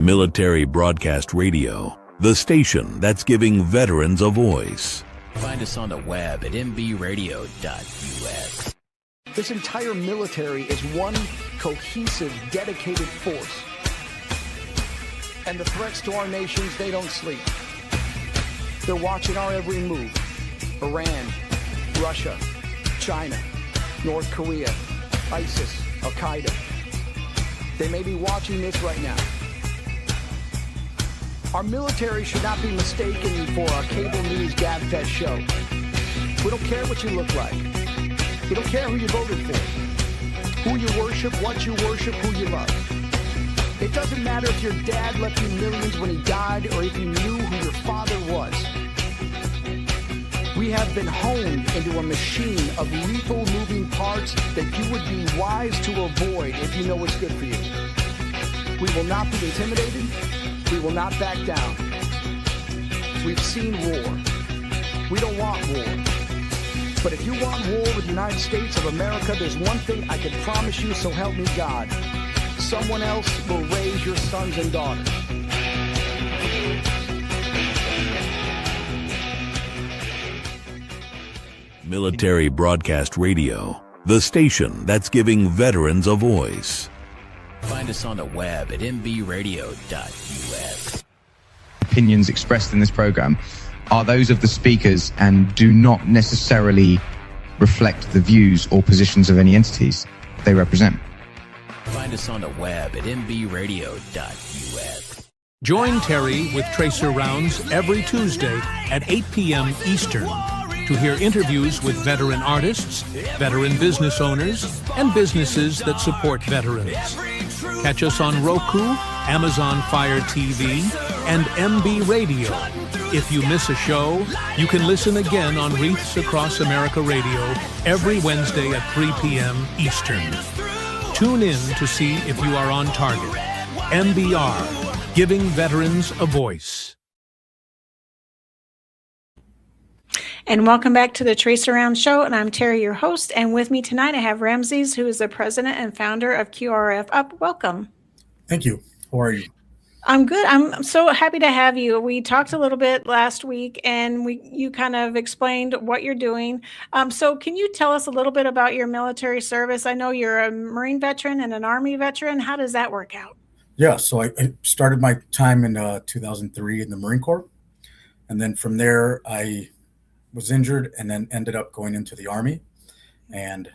Military Broadcast Radio, the station that's giving veterans a voice. Find us on the web at mbradio.us. This entire military is one cohesive, dedicated force. And the threats to our nations, they don't sleep. They're watching our every move. Iran, Russia, China, North Korea, ISIS, Al-Qaeda. They may be watching this right now. Our military should not be mistaken for a cable news gabfest show. We don't care what you look like. We don't care who you voted for, who you worship, what you worship, who you love. It doesn't matter if your dad left you millions when he died or if you knew who your father was. We have been honed into a machine of lethal moving parts that you would be wise to avoid if you know what's good for you. We will not be intimidated. We will not back down. We've seen war. We don't want war. But if you want war with the United States of America, there's one thing I can promise you, so help me God. Someone else will raise your sons and daughters. Military Broadcast Radio, the station that's giving veterans a voice. Find us on the web at mbradio.us. Opinions expressed in this program are those of the speakers and do not necessarily reflect the views or positions of any entities they represent. Find us on the web at mbradio.us. Join Terry with Tracer Rounds every Tuesday at 8 p.m. Eastern to hear interviews with veteran artists, veteran business owners, and businesses that support veterans. Catch us on Roku, Amazon Fire TV, and MB Radio. If you miss a show, you can listen again on Wreaths Across America Radio every Wednesday at 3 p.m. Eastern. Tune in to see if you are on target. MBR, giving veterans a voice. And welcome back to the Trace Around Show, and I'm Terry, your host, and with me tonight I have Rameses, who is the president and founder of QRF Up. Welcome. Thank you. How are you? I'm good. I'm so happy to have you. We talked a little bit last week, and you kind of explained what you're doing. So can you tell us a little bit about your military service? I know you're a Marine veteran and an Army veteran. How does that work out? Yeah, so I started my time in 2003 in the Marine Corps, and then from there I was injured and then ended up going into the Army, and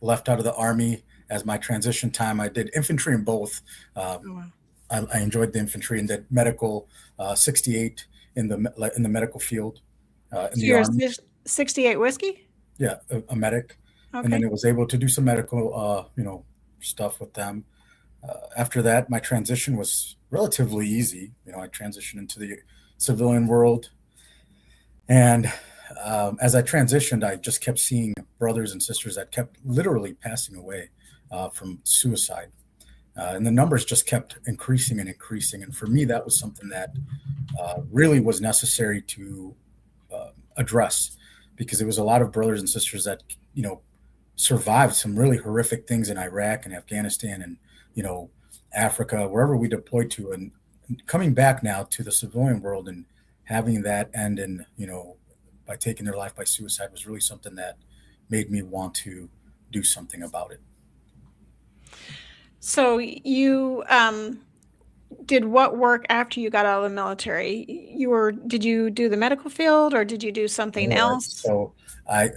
left out of the Army as my transition time. I did infantry in both. I enjoyed the infantry and did medical 68 in the medical field. In the you're Army. 68 whiskey? Yeah, a medic. Okay. And then I was able to do some medical stuff with them. After that, my transition was relatively easy. I transitioned into the civilian world. And as I transitioned, I just kept seeing brothers and sisters that kept literally passing away from suicide. And the numbers just kept increasing and increasing. And for me, that was something that really was necessary to address, because there was a lot of brothers and sisters that, survived some really horrific things in Iraq and Afghanistan and, Africa, wherever we deployed to, and coming back now to the civilian world and having that end in, by taking their life by suicide was really something that made me want to do something about it. So you did what work after you got out of the military? Did you do the medical field or did you do something else? So I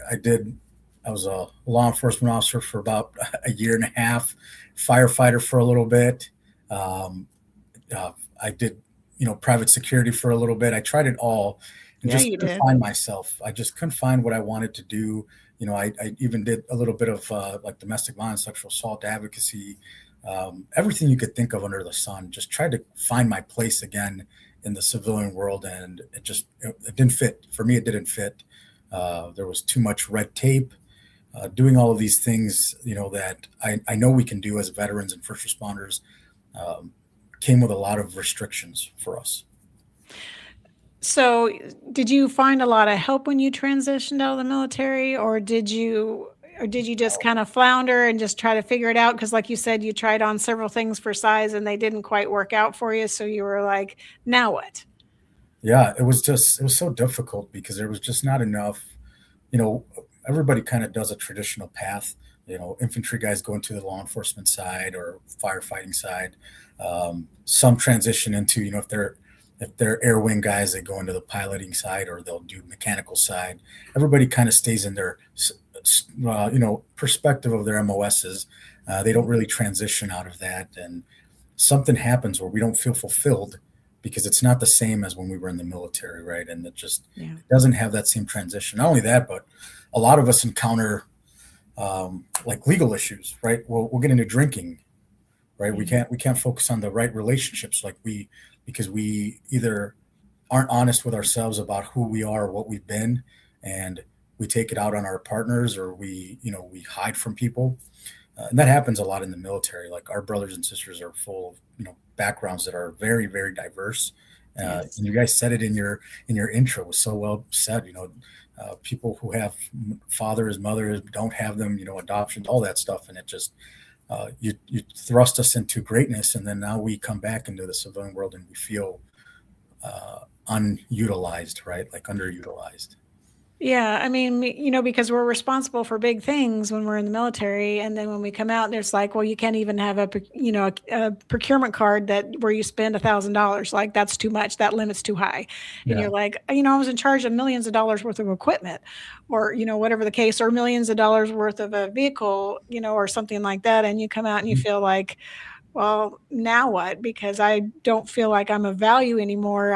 was a law enforcement officer for about a year and a half, firefighter for a little bit. I did, private security for a little bit. I tried it all and just couldn't find myself. I just couldn't find what I wanted to do. I even did a little bit of like domestic violence, sexual assault advocacy, everything you could think of under the sun. Just tried to find my place again in the civilian world, and it didn't fit. For me, it didn't fit. There was too much red tape. Doing all of these things, that I know we can do as veterans and first responders, came with a lot of restrictions for us. So did you find a lot of help when you transitioned out of the military, or did you Or did you just kind of flounder and just try to figure it out? Because like you said, you tried on several things for size and they didn't quite work out for you. So you were like, now what? Yeah, it was so difficult because there was just not enough, you know, everybody kind of does a traditional path. Infantry guys go into the law enforcement side or firefighting side. Some transition into, if they're air wing guys, they go into the piloting side or they'll do mechanical side. Everybody kind of stays in their, perspective of their MOSs. They don't really transition out of that. And something happens where we don't feel fulfilled because it's not the same as when we were in the military, right? And it just it doesn't have that same transition. Not only that, but a lot of us encounter like legal issues, right? We'll get into drinking, right? We can't focus on the right relationships because we either aren't honest with ourselves about who we are, what we've been, and we take it out on our partners, or we hide from people. And that happens a lot in the military. Like our brothers and sisters are full of backgrounds that are very, very diverse. And you guys said it in your intro. It was so well said. People who have fathers, mothers, don't have them. Adoptions, all that stuff, and it just you thrust us into greatness, and then now we come back into the civilian world and we feel unutilized, right? Like underutilized. Yeah, I mean, because we're responsible for big things when we're in the military, and then when we come out, there's like, well, you can't even have a procurement card where you spend $1,000. Like that's too much. That limit's too high. And you're like, I was in charge of millions of dollars worth of equipment, or whatever the case, or millions of dollars worth of a vehicle, or something like that. And you come out and you feel like, well, now what? Because I don't feel like I'm of value anymore.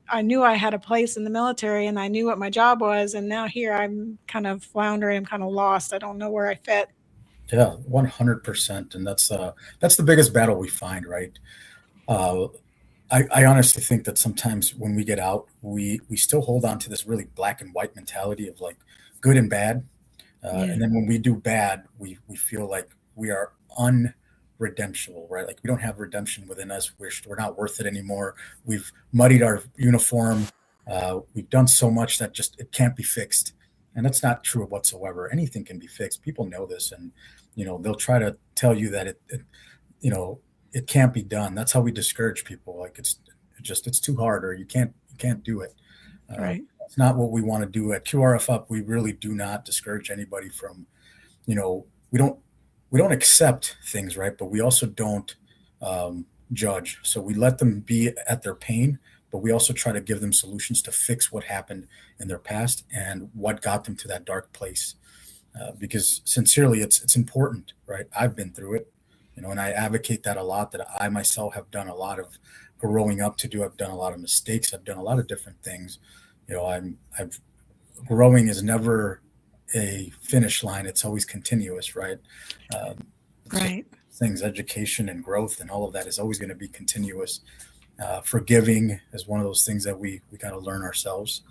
I knew I had a place in the military and I knew what my job was. And now here I'm kind of floundering. I'm kind of lost. I don't know where I fit. Yeah, 100%. And that's the biggest battle we find, right? I honestly think that sometimes when we get out, we still hold on to this really black and white mentality of like good and bad. And then when we do bad, we feel like we are redemptible, right? Like we don't have redemption within us. We're not worth it anymore. We've muddied our uniform. We've done so much that just it can't be fixed, and that's not true whatsoever. Anything can be fixed. People know this, and they'll try to tell you that it can't be done. That's how we discourage people. Like it's too hard, or you can't do it. Right. It's not what we want to do at QRF Up. We really do not discourage anybody from, we don't accept things, right? But we also don't judge. So we let them be at their pain, but we also try to give them solutions to fix what happened in their past and what got them to that dark place. Because sincerely, it's important, right? I've been through it, and I advocate that a lot, that I myself have done a lot of growing up to do. I've done a lot of mistakes. I've done a lot of different things. Growing is never a finish line. It's always continuous, right? Right. Things, education and growth and all of that is always going to be continuous. Forgiving is one of those things that we got to learn ourselves.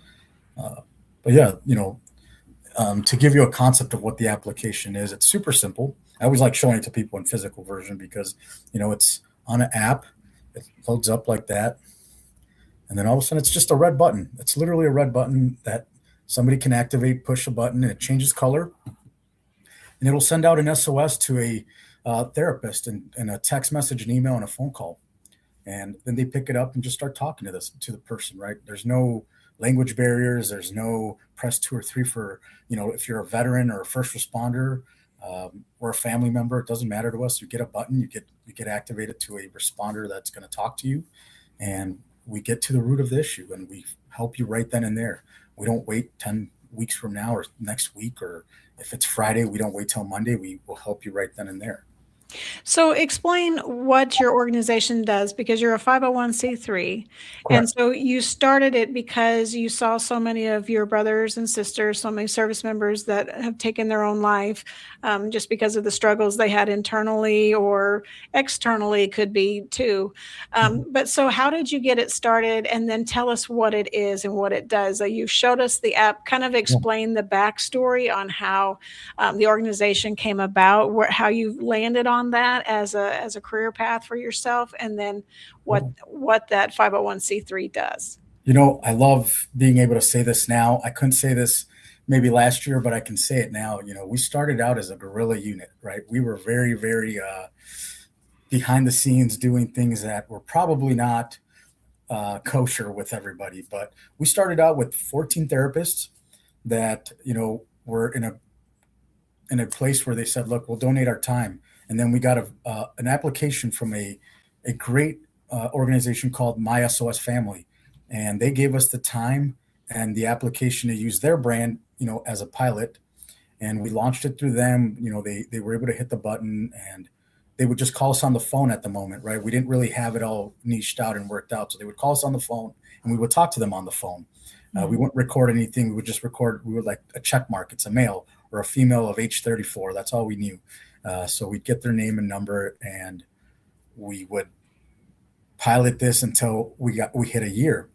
But yeah, to give you a concept of what the application is, it's super simple. I always like showing it to people in physical version because, it's on an app. It loads up like that. And then all of a sudden it's just a red button. It's literally a red button that somebody can activate, push a button, and it changes color. And it'll send out an SOS to a therapist and a text message, an email, and a phone call. And then they pick it up and just start talking to the person, right? There's no language barriers. There's no press 2 or 3 for, if you're a veteran or a first responder or a family member, it doesn't matter to us. You get a button, you get activated to a responder that's going to talk to you. And we get to the root of the issue and we help you right then and there. We don't wait 10 weeks from now or next week, or if it's Friday, we don't wait till Monday. We will help you right then and there. So explain what your organization does, because you're a 501c3. Correct. And so you started it because you saw so many of your brothers and sisters, so many service members that have taken their own life just because of the struggles they had internally or externally, could be too. But so how did you get it started? And then tell us what it is and what it does. You showed us the app, kind of explain the backstory on how the organization came about, how you landed on that as a career path for yourself, and then what that 501c3 does. I love being able to say this now. I couldn't say this maybe last year, but I can say it now. We started out as a guerrilla unit, right? We were very, very behind the scenes doing things that were probably not kosher with everybody. But we started out with 14 therapists that were in a place where they said, "Look, we'll donate our time." And then we got an application from a great organization called My SOS Family, and they gave us the time and the application to use their brand, as a pilot, and we launched it through them. They were able to hit the button, and they would just call us on the phone at the moment, right? We didn't really have it all niched out and worked out, so they would call us on the phone, and we would talk to them on the phone. We wouldn't record anything. We would just record. We would like a check mark. It's a male or a female of age 34. That's all we knew. So we'd get their name and number, and we would pilot this until we hit a year.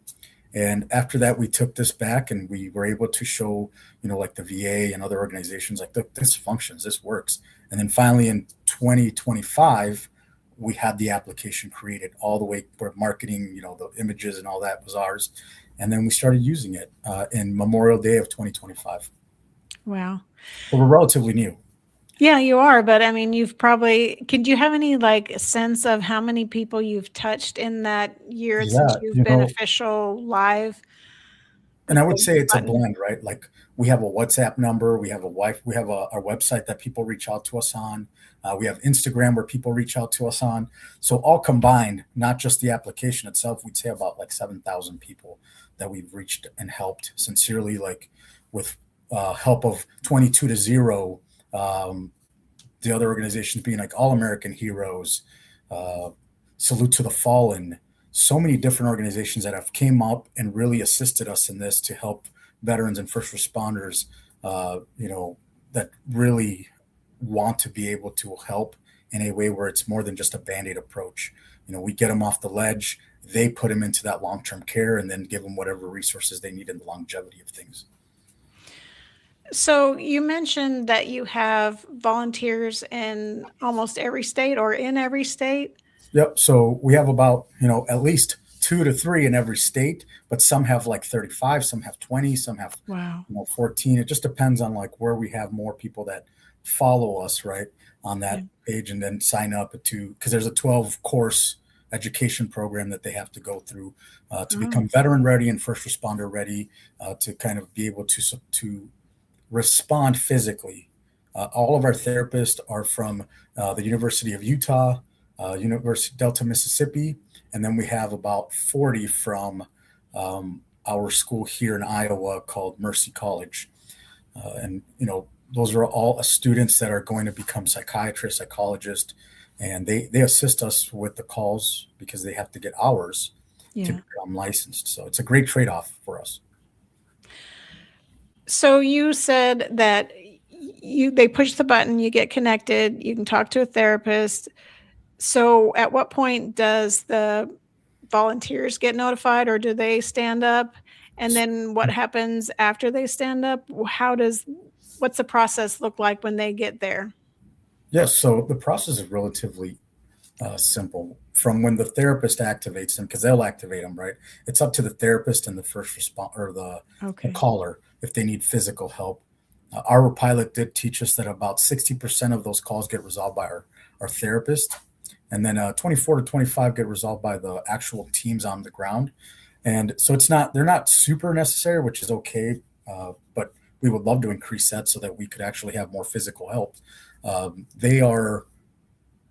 And after that, we took this back and we were able to show, like the VA and other organizations, like, look, this functions, this works. And then finally in 2025, we had the application created all the way for marketing, the images and all that was ours. And then we started using it in Memorial Day of 2025. Wow. But we're relatively new. Yeah, you are. But I mean, could you have any sense of how many people you've touched in that year since you've been official live? And I would say it's a blend, right? Like we have a WhatsApp number, we have our website that people reach out to us on. We have Instagram where people reach out to us on. So all combined, not just the application itself, we'd say about 7,000 people that we've reached and helped sincerely, with help of 22 to 0. The other organizations being like All American Heroes, Salute to the Fallen, so many different organizations that have came up and really assisted us in this to help veterans and first responders, that really want to be able to help in a way where it's more than just a Band-Aid approach. We get them off the ledge, they put them into that long-term care, and then give them whatever resources they need in the longevity of things. So you mentioned that you have volunteers in almost every state or in every state. Yep. So we have about, at least 2 to 3 in every state, but some have 35, some have 20, some have 14. It just depends on where we have more people that follow us, right, on that page, and then sign up because there's a 12-course education program that they have to go through to become veteran ready and first responder ready, to kind of be able to respond physically. All of our therapists are from the University of Utah, University of Delta, Mississippi, and then we have about 40 from our school here in Iowa called Mercy College. And those are all students that are going to become psychiatrists, psychologists, and they assist us with the calls because they have to get hours to become licensed. So it's a great trade-off for us. So you said that they push the button, you get connected, you can talk to a therapist. So at what point does the volunteers get notified, or do they stand up? And then what happens after they stand up? What's the process look like when they get there? Yes. So the process is relatively simple. From when the therapist activates them, because they'll activate them, right? It's up to the therapist and the first responder or the caller if they need physical help. Our pilot did teach us that about 60% of those calls get resolved by our therapist, and then 24 to 25 get resolved by the actual teams on the ground. And so they're not super necessary, which is okay, but we would love to increase that so that we could actually have more physical help. They are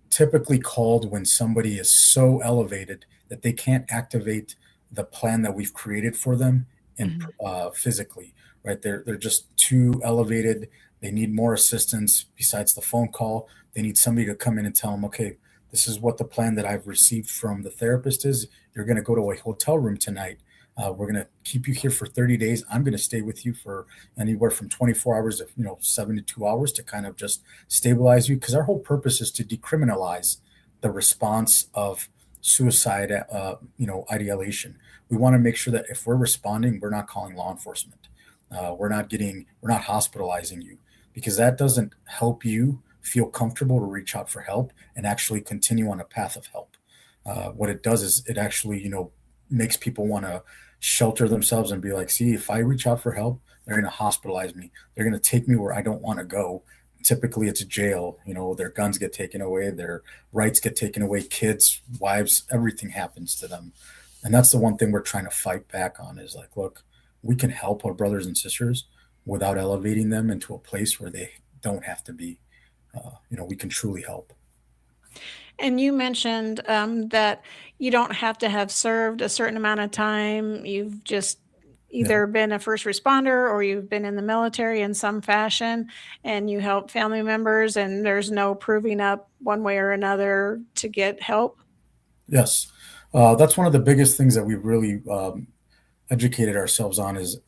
typically called when somebody is so elevated that they can't activate the plan that we've created for them physically, right? They're just too elevated. They need more assistance besides the phone call. They need somebody to come in and tell them, okay, this is what the plan that I've received from the therapist is. You're going to go to a hotel room tonight. We're going to keep you here for 30 days. I'm going to stay with you for anywhere from 24 hours to 72 hours to kind of just stabilize you, because our whole purpose is to decriminalize the response of suicide, ideation. We want to make sure that if we're responding, we're not calling law enforcement. We're not hospitalizing you, because that doesn't help you feel comfortable to reach out for help and actually continue on a path of help. What it does is it actually, makes people want to shelter themselves and be like, see, if I reach out for help, they're going to hospitalize me. They're going to take me where I don't want to go. Typically, it's jail. Their guns get taken away, their rights get taken away, kids, wives, everything happens to them. And that's the one thing we're trying to fight back on is like, look, we can help our brothers and sisters without elevating them into a place where they don't have to be. We can truly help. And you mentioned that you don't have to have served a certain amount of time. You've just either been a first responder or you've been in the military in some fashion and you help family members, and there's no proving up one way or another to get help. Yes. That's one of the biggest things that we've really educated ourselves on is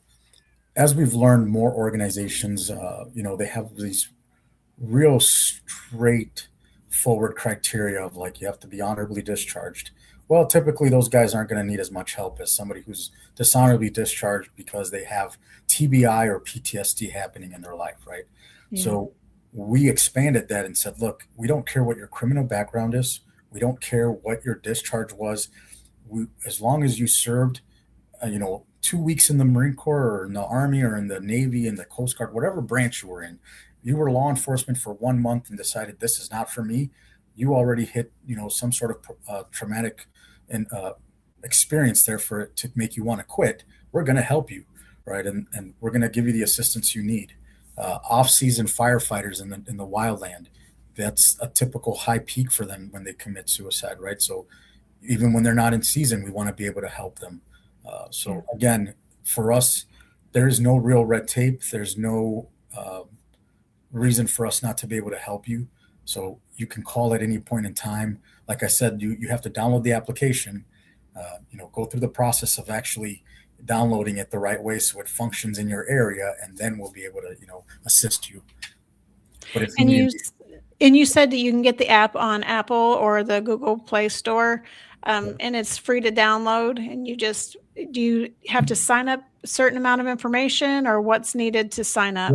as we've learned more organizations, they have these real straight forward criteria of like, you have to be honorably discharged. Well, typically those guys aren't going to need as much help as somebody who's dishonorably discharged because they have TBI or PTSD happening in their life, right? Yeah. So we expanded that and said, look, we don't care what your criminal background is. We don't care what your discharge was. As long as you served, 2 weeks in the Marine Corps or in the Army or in the Navy, in the Coast Guard, whatever branch you were in, you were law enforcement for 1 month and decided this is not for me. You already hit, some sort of traumatic and experience there for it to make you want to quit. We're going to help you, right? And we're going to give you the assistance you need. Off-season firefighters in the wildland, that's a typical high peak for them when they commit suicide, right? So even when they're not in season, we want to be able to help them. So again, for us, there is no real red tape. There's no reason for us not to be able to help you. So you can call at any point in time. Like I said, you have to download the application, go through the process of actually downloading it the right way so it functions in your area, and then we'll be able to, assist you. But if you said that you can get the app on Apple or the Google Play Store, and it's free to download, and do you have to sign up a certain amount of information, or what's needed to sign up?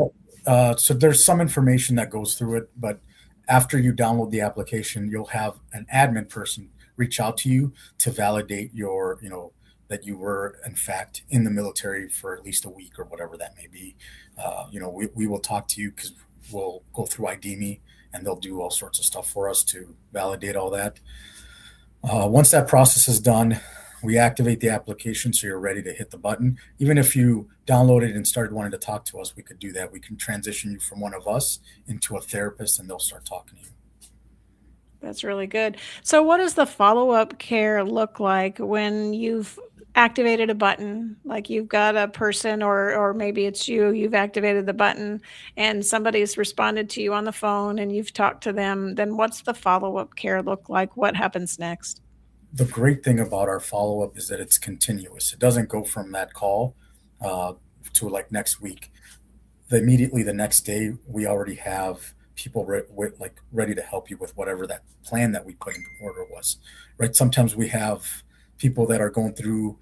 So there's some information that goes through it, but after you download the application, you'll have an admin person reach out to you to validate your, that you were in fact in the military for at least a week or whatever that may be. We will talk to you because we'll go through ID.me and they'll do all sorts of stuff for us to validate all that. Once that process is done, we activate the application so you're ready to hit the button. Even if you downloaded and started wanting to talk to us, we could do that. We can transition you from one of us into a therapist and they'll start talking to you. That's really good. So what does the follow-up care look like when you've activated a button? Like you've got a person or maybe it's you've activated the button and somebody's responded to you on the phone and you've talked to them. Then what's the follow-up care look like? What happens next? The great thing about our follow-up is that it's continuous. It doesn't go from that call to like next week. Immediately the next day, we already have people ready to help you with whatever that plan that we put in order was, right? Sometimes we have people that are going through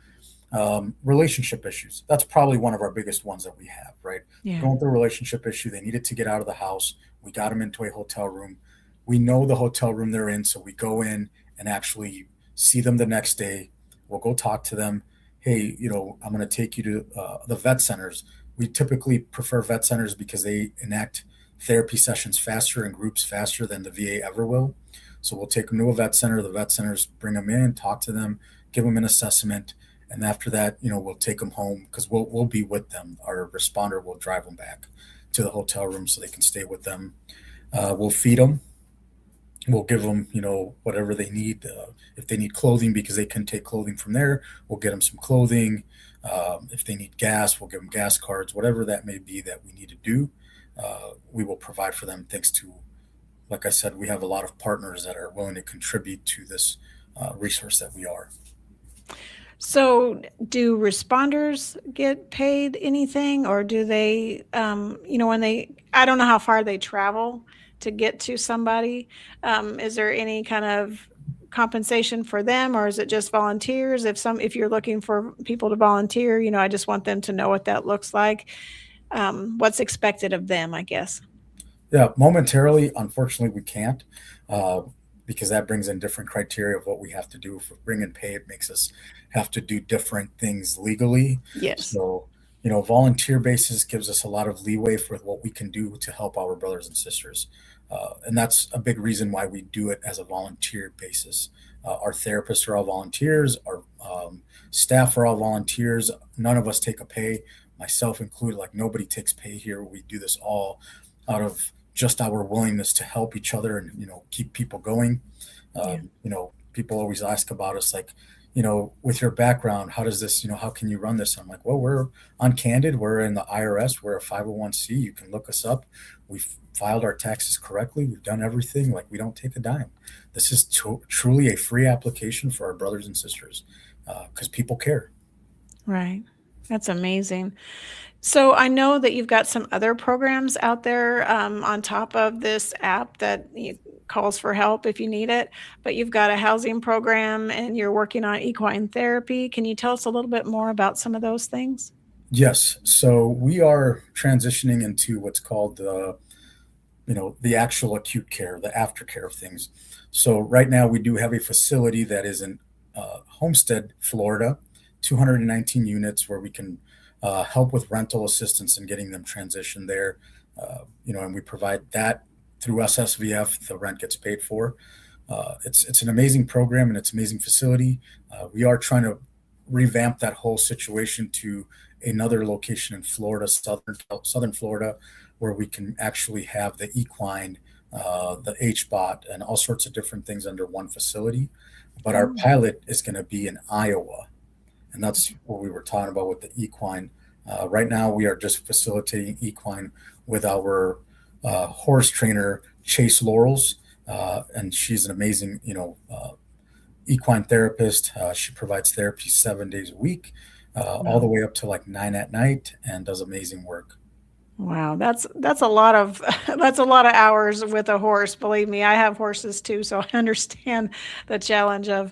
relationship issues. That's probably one of our biggest ones that we have, right? Yeah. Going through a relationship issue. They needed to get out of the house. We got them into a hotel room. We know the hotel room they're in, so we go in and actually see them the next day. We'll go talk to them. Hey, I'm going to take you to the vet centers. We typically prefer vet centers because they enact therapy sessions faster and groups faster than the VA ever will. So we'll take them to a vet center. The vet centers bring them in, talk to them, give them an assessment. And after that, we'll take them home because we'll be with them. Our responder will drive them back to the hotel room so they can stay with them. We'll feed them. We'll give them, whatever they need. If they need clothing because they can take clothing from there, we'll get them some clothing. If they need gas, we'll give them gas cards, whatever that may be that we need to do. We will provide for them thanks to, like I said, we have a lot of partners that are willing to contribute to this resource that we are. So do responders get paid anything, or do they, I don't know how far they travel to get to somebody. Is there any kind of compensation for them, or is it just volunteers? If you're looking for people to volunteer, I just want them to know what that looks like. What's expected of them, I guess. Yeah, momentarily, unfortunately, we can't. because that brings in different criteria of what we have to do. If we bring in pay, it makes us have to do different things legally. Yes. So, volunteer basis gives us a lot of leeway for what we can do to help our brothers and sisters. And that's a big reason why we do it as a volunteer basis. Our therapists are all volunteers. Our staff are all volunteers. None of us take a pay, myself included. Like, nobody takes pay here. We do this all out of just our willingness to help each other and, keep people going. People always ask about us, like, with your background, how does this, how can you run this? I'm like, well, we're on Candid. We're in the IRS. We're a 501c. You can look us up. We've filed our taxes correctly. We've done everything. Like, we don't take a dime. This is truly a free application for our brothers and sisters because people care. Right. That's amazing. So I know that you've got some other programs out there on top of this app that calls for help if you need it, but you've got a housing program and you're working on equine therapy. Can you tell us a little bit more about some of those things? Yes. So we are transitioning into what's called the actual acute care, the aftercare of things. So right now we do have a facility that is in Homestead, Florida, 219 units where we can help with rental assistance and getting them transitioned there. And we provide that through SSVF. The rent gets paid for. It's an amazing program and it's an amazing facility. We are trying to revamp that whole situation to another location in Florida, southern Florida, where we can actually have the equine, the HBOT, and all sorts of different things under one facility. But our pilot is going to be in Iowa. And that's what we were talking about with the equine. Right now, we are just facilitating equine with our horse trainer, Chase Laurels. And she's an amazing, equine therapist. She provides therapy 7 days a week, all the way up to like 9 at night, and does amazing work. Wow, that's a lot of that's a lot of hours with a horse. Believe me, I have horses too, so I understand the challenge of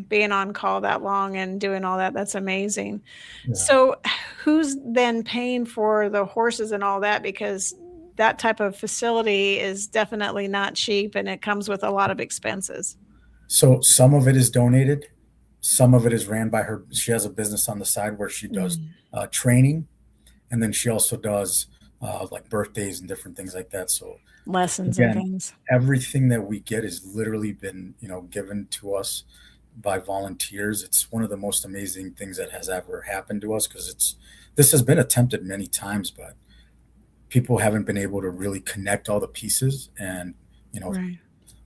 being on call that long and doing all that. That's amazing. Yeah. So, who's then paying for the horses and all that? Because that type of facility is definitely not cheap, and it comes with a lot of expenses. So some of it is donated, some of it is ran by her. She has a business on the side where she does training. And then she also does like birthdays and different things like that. So Lessons again, and things. everything that we get is literally been, given to us by volunteers. It's one of the most amazing things that has ever happened to us because this has been attempted many times, but people haven't been able to really connect all the pieces and, Right.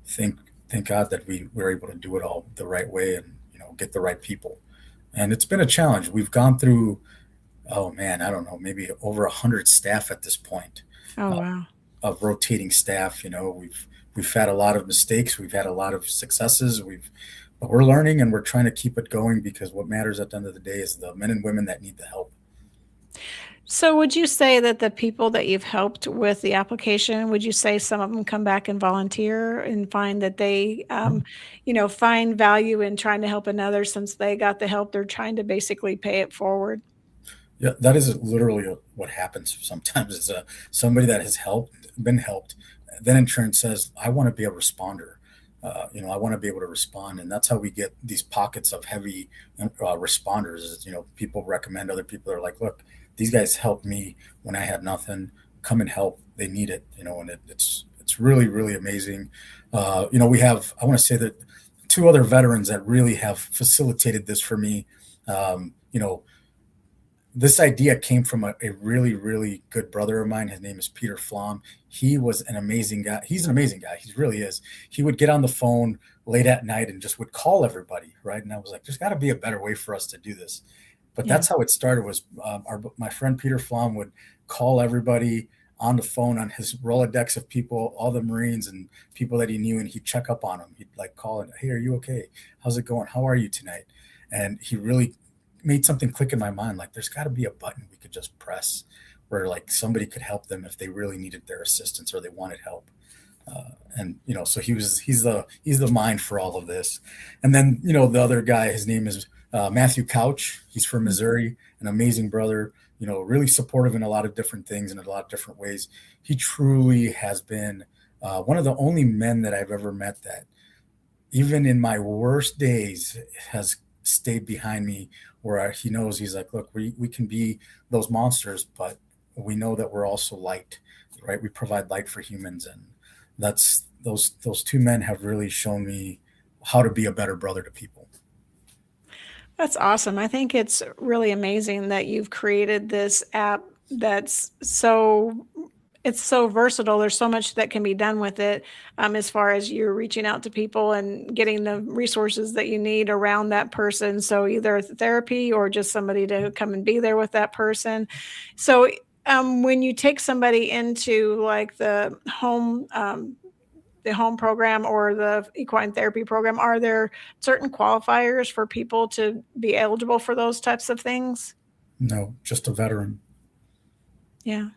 thank God that we were able to do it all the right way and, get the right people. And it's been a challenge. We've gone through, oh man, I don't know, maybe over 100 staff at this point. Oh wow. Of rotating staff. We've had a lot of mistakes, we've had a lot of successes, but we're learning and we're trying to keep it going because what matters at the end of the day is the men and women that need the help. So would you say that the people that you've helped with the application, would you say some of them come back and volunteer and find that they, find value in trying to help another since they got the help, they're trying to basically pay it forward? Yeah, that is literally what happens sometimes is somebody that has been helped, then in turn says, I want to be a responder. I want to be able to respond. And that's how we get these pockets of heavy responders. Is, people recommend other people. They're like, look, these guys helped me when I had nothing. Come and help. They need it. And it's really, really amazing. I want to say that two other veterans that really have facilitated this for me. This idea came from a really, really good brother of mine. His name is Peter Flom. He was an amazing guy. He's an amazing guy. He really is. He would get on the phone late at night and just would call everybody, right? And I was like, there's got to be a better way for us to do this. But that's how it started was my friend Peter Flom would call everybody on the phone on his Rolodex of people, all the Marines and people that he knew, and he'd check up on them. He'd like call and, hey, are you okay? How's it going? How are you tonight? And he really made something click in my mind. Like there's got to be a button we could just press where like somebody could help them if they really needed their assistance or they wanted help. So he's the mind for all of this. And then, the other guy, his name is Matthew Couch. He's from Missouri, an amazing brother, really supportive in a lot of different things and in a lot of different ways. He truly has been one of the only men that I've ever met that even in my worst days, has stayed behind me where he knows, he's like, look, we can be those monsters, but we know that we're also light, right? We provide light for humans. And that's those two men have really shown me how to be a better brother to people. That's awesome. I think it's really amazing that you've created this app that's so it's so versatile. There's so much that can be done with it, as far as you're reaching out to people and getting the resources that you need around that person. So either therapy or just somebody to come and be there with that person. So when you take somebody into like the home program or the equine therapy program, are there certain qualifiers for people to be eligible for those types of things? No, just a veteran. Yeah.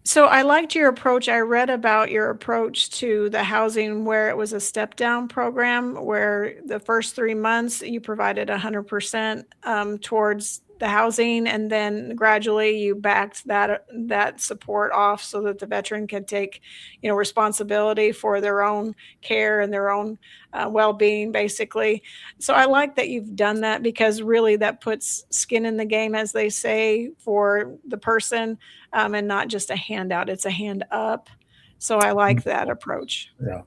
So I liked your approach. I read about your approach to the housing where it was a step down program where the first 3 months you provided 100% towards the housing, and then gradually you backed that support off so that the veteran could take, responsibility for their own care and their own well-being, basically. So I like that you've done that because really that puts skin in the game, as they say, for the person, and not just a handout. It's a hand up. So I like that approach. Yeah.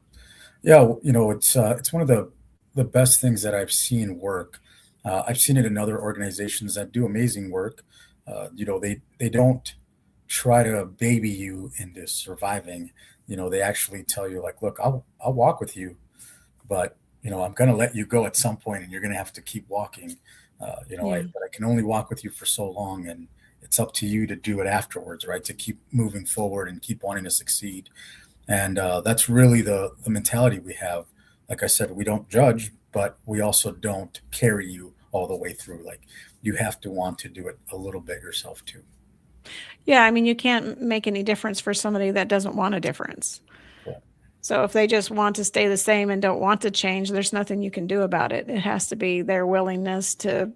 Yeah, it's one of the best things that I've seen work. I've seen it in other organizations that do amazing work. They don't try to baby you into surviving. They actually tell you like, look, I'll walk with you, but I'm going to let you go at some point, and you're going to have to keep walking. Yeah. But I can only walk with you for so long, and it's up to you to do it afterwards, right? To keep moving forward and keep wanting to succeed. And that's really the mentality we have. Like I said, we don't judge, but we also don't carry you all the way through. Like, you have to want to do it a little bit yourself too. Yeah, I mean, you can't make any difference for somebody that doesn't want a difference. Cool. So if they just want to stay the same and don't want to change, there's nothing you can do about it. It has to be their willingness to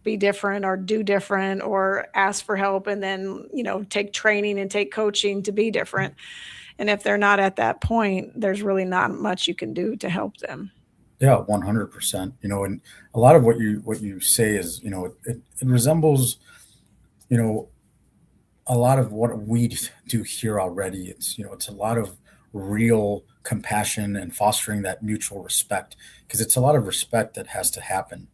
be different or do different or ask for help and then, take training and take coaching to be different. And if they're not at that point, there's really not much you can do to help them. Yeah, 100%. And a lot of what you say is, it resembles, you know, a lot of what we do here already. It's a lot of real compassion and fostering that mutual respect, because it's a lot of respect that has to happen.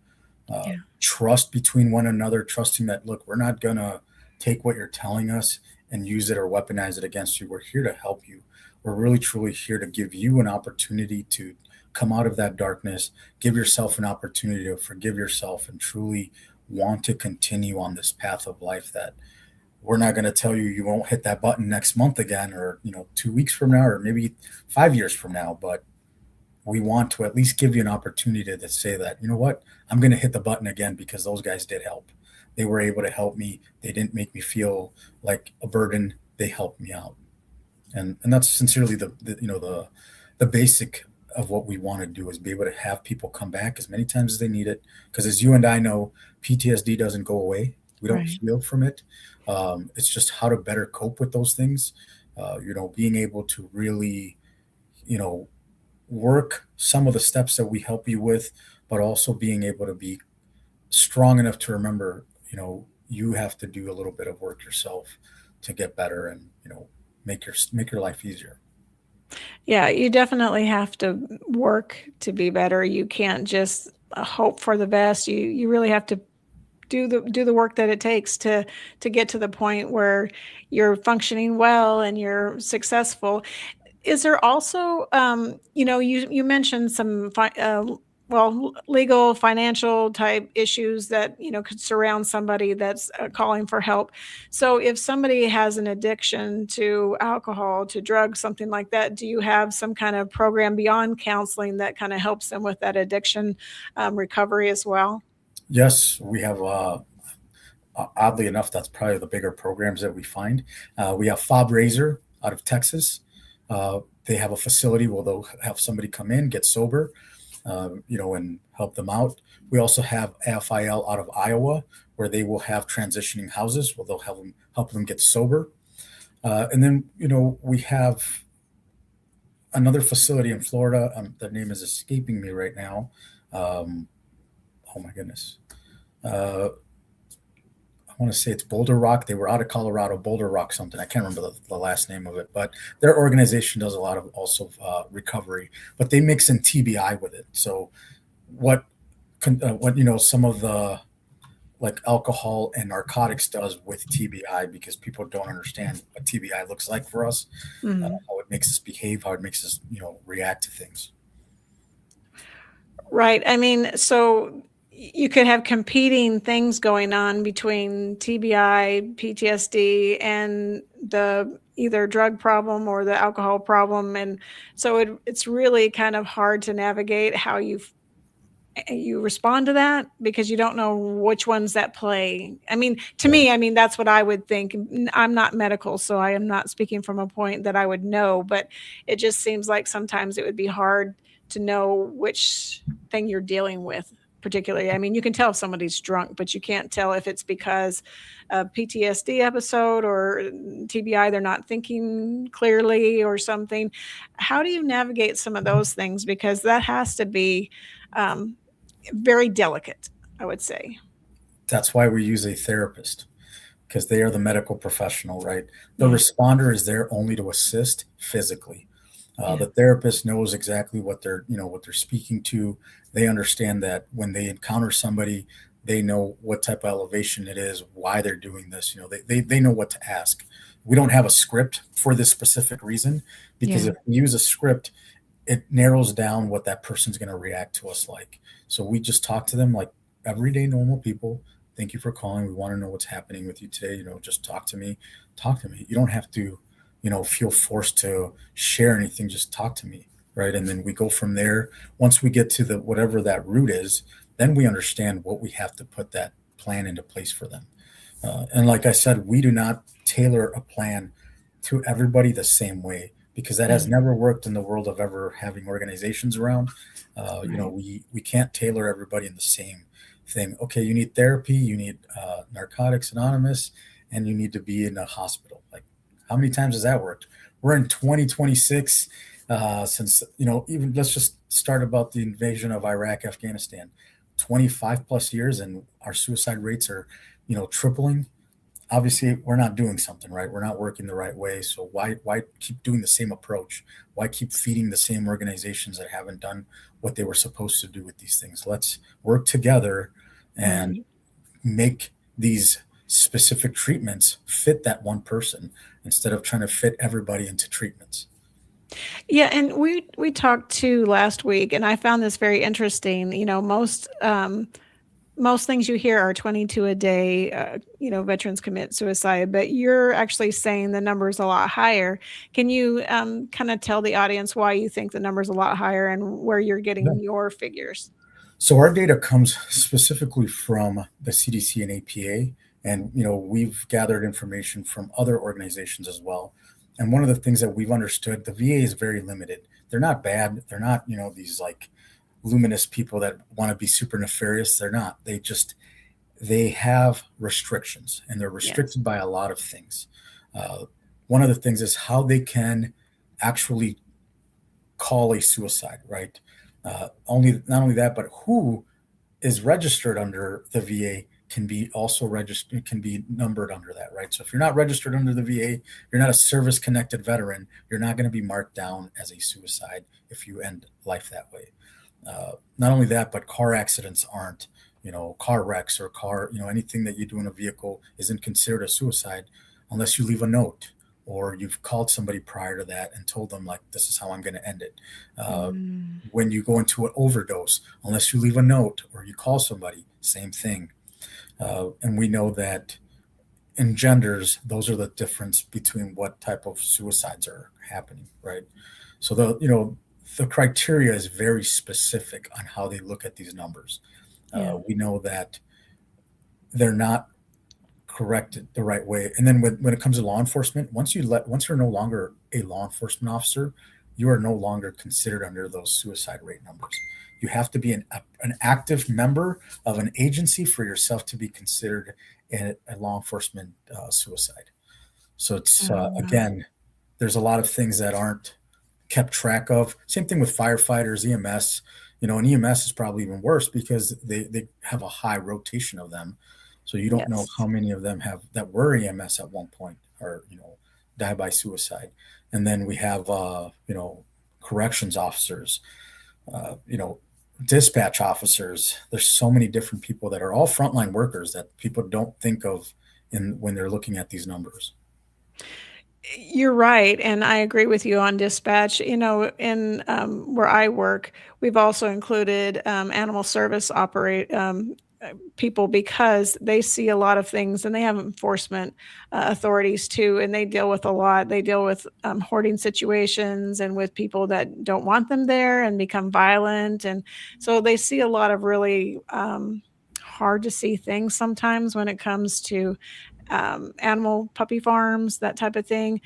Yeah. Trust between one another, trusting that, look, we're not gonna take what you're telling us and use it or weaponize it against you. We're here to help you. We're really truly here to give you an opportunity to come out of that darkness, give yourself an opportunity to forgive yourself, and truly want to continue on this path of life. That we're not going to tell you you won't hit that button next month again, or 2 weeks from now, or maybe 5 years from now, but we want to at least give you an opportunity to say that, you know what, I'm going to hit the button again because those guys did help. They were able to help me. They didn't make me feel like a burden. They helped me out. And that's sincerely the basic of what we want to do, is be able to have people come back as many times as they need it. Because as you and I know, PTSD doesn't go away. We don't Right. heal from it. It's just how to better cope with those things. Being able to really, work some of the steps that we help you with, but also being able to be strong enough to remember, you have to do a little bit of work yourself to get better, and make your life easier. Yeah, you definitely have to work to be better. You can't just hope for the best. You really have to do the work that it takes to get to the point where you're functioning well and you're successful. Is there also, you mentioned some legal, financial type issues that could surround somebody that's calling for help. So if somebody has an addiction to alcohol, to drugs, something like that, do you have some kind of program beyond counseling that kind of helps them with that addiction recovery as well? Yes, we have. Oddly enough, that's probably the bigger programs that we find. We have Fob Razor out of Texas. They have a facility where they'll have somebody come in, get sober, and help them out. We also have AFIL out of Iowa, where they will have transitioning houses where they'll help them get sober. And then, we have another facility in Florida. The name is escaping me right now. Oh my goodness. Uh, I want to say it's Boulder Rock. They were out of Colorado, Boulder Rock something. I can't remember the last name of it, but their organization does a lot of also recovery, but they mix in TBI with it. So what some of the like alcohol and narcotics does with TBI, because people don't understand what TBI looks like for us, how it makes us behave, how it makes us, react to things. Right. I mean, so you could have competing things going on between TBI, PTSD, and the either drug problem or the alcohol problem. And so it's really kind of hard to navigate how you respond to that, because you don't know which ones that play. I mean, to me, I mean, that's what I would think. I'm not medical, so I am not speaking from a point that I would know, but it just seems like sometimes it would be hard to know which thing you're dealing with particularly. I mean, you can tell if somebody's drunk, but you can't tell if it's because a PTSD episode or TBI, they're not thinking clearly or something. How do you navigate some of those things? Because that has to be very delicate, I would say. That's why we use a therapist, because they are the medical professional, right? The responder is there only to assist physically. The therapist knows exactly what they're speaking to. They understand that when they encounter somebody, they know what type of elevation it is, why they're doing this. They know what to ask. We don't have a script for this specific reason, because if we use a script, it narrows down what that person's going to react to us like. So we just talk to them like everyday normal people. Thank you for calling. We want to know what's happening with you today. Just talk to me. Talk to me. You don't have to, feel forced to share anything. Just talk to me, right? And then we go from there. Once we get to the whatever that route is, then we understand what we have to put that plan into place for them. And like I said, we do not tailor a plan to everybody the same way, because that has never worked in the world of ever having organizations around. We can't tailor everybody in the same thing. Okay, you need therapy, you need Narcotics Anonymous, and you need to be in a hospital. Like, how many times has that worked? We're in 2026. Since even let's just start about the invasion of Iraq, Afghanistan, 25 plus years, and our suicide rates are tripling. Obviously we're not doing something right. We're not working the right way. So why keep doing the same approach? Why keep feeding the same organizations that haven't done what they were supposed to do with these things? Let's work together and make these specific treatments fit that one person, instead of trying to fit everybody into treatments. Yeah, and we talked too last week, and I found this very interesting. Most things you hear are 22 a day, veterans commit suicide, but you're actually saying the number is a lot higher. Can you kind of tell the audience why you think the number is a lot higher and where you're getting your figures? So our data comes specifically from the CDC and APA, and we've gathered information from other organizations as well. And one of the things that we've understood, the VA is very limited. They're not bad. They're not these like luminous people that want to be super nefarious. They're not. They have restrictions, and they're restricted by a lot of things. One of the things is how they can actually call a suicide, right? Not only that, but who is registered under the VA can be also registered, can be numbered under that, right? So if you're not registered under the VA, you're not a service-connected veteran, you're not going to be marked down as a suicide if you end life that way. Not only that, but car accidents aren't, car wrecks or anything that you do in a vehicle isn't considered a suicide unless you leave a note or you've called somebody prior to that and told them, like, this is how I'm going to end it. When you go into an overdose, unless you leave a note or you call somebody, same thing. And we know that in genders, those are the difference between what type of suicides are happening, right? So the criteria is very specific on how they look at these numbers. We know that they're not corrected the right way. And then when it comes to law enforcement, once you're no longer a law enforcement officer, you are no longer considered under those suicide rate numbers. You have to be an active member of an agency for yourself to be considered a law enforcement suicide. So it's again, there's a lot of things that kept track of. Same thing with firefighters, EMS. And EMS is probably even worse because they have a high rotation of them. So you don't know Yes. how many of them that were EMS at one point or, die by suicide. And then we have, corrections officers, dispatch officers. There's so many different people that are all frontline workers that people don't think of when they're looking at these numbers. You're right, and I agree with you on dispatch. In where I work, we've also included animal service people because they see a lot of things and they have enforcement authorities too, and they deal with a lot. They deal with hoarding situations and with people that don't want them there and become violent, and so they see a lot of really hard to see things sometimes when it comes to animal puppy farms, that type of thing.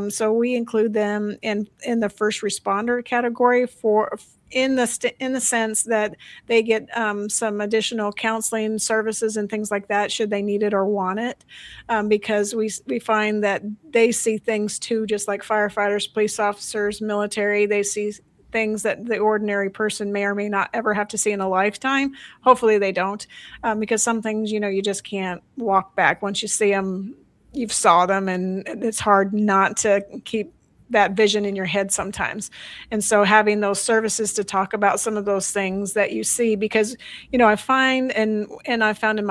So we include them in the first responder category in the sense that they get some additional counseling services and things like that should they need it or want it, because we find that they see things too, just like firefighters, police officers, military. They see things that the ordinary person may or may not ever have to see in a lifetime. Hopefully they don't, because some things, you just can't walk back. Once you see them, you've saw them, and it's hard not to keep that vision in your head sometimes. And so having those services to talk about some of those things that you see, because, I find, and I found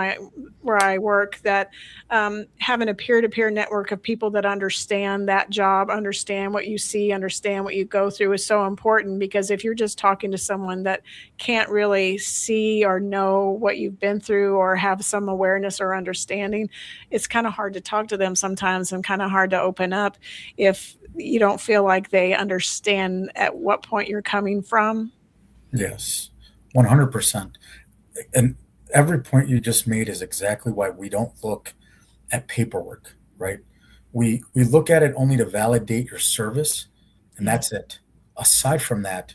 where I work that having a peer-to-peer network of people that understand that job, understand what you see, understand what you go through is so important, because if you're just talking to someone that can't really see or know what you've been through or have some awareness or understanding, it's kind of hard to talk to them sometimes and kind of hard to open up if you don't feel like they understand at what point you're coming from. Yes, 100%. And every point you just made is exactly why we don't look at paperwork, right? We look at it only to validate your service, and that's it. Aside from that,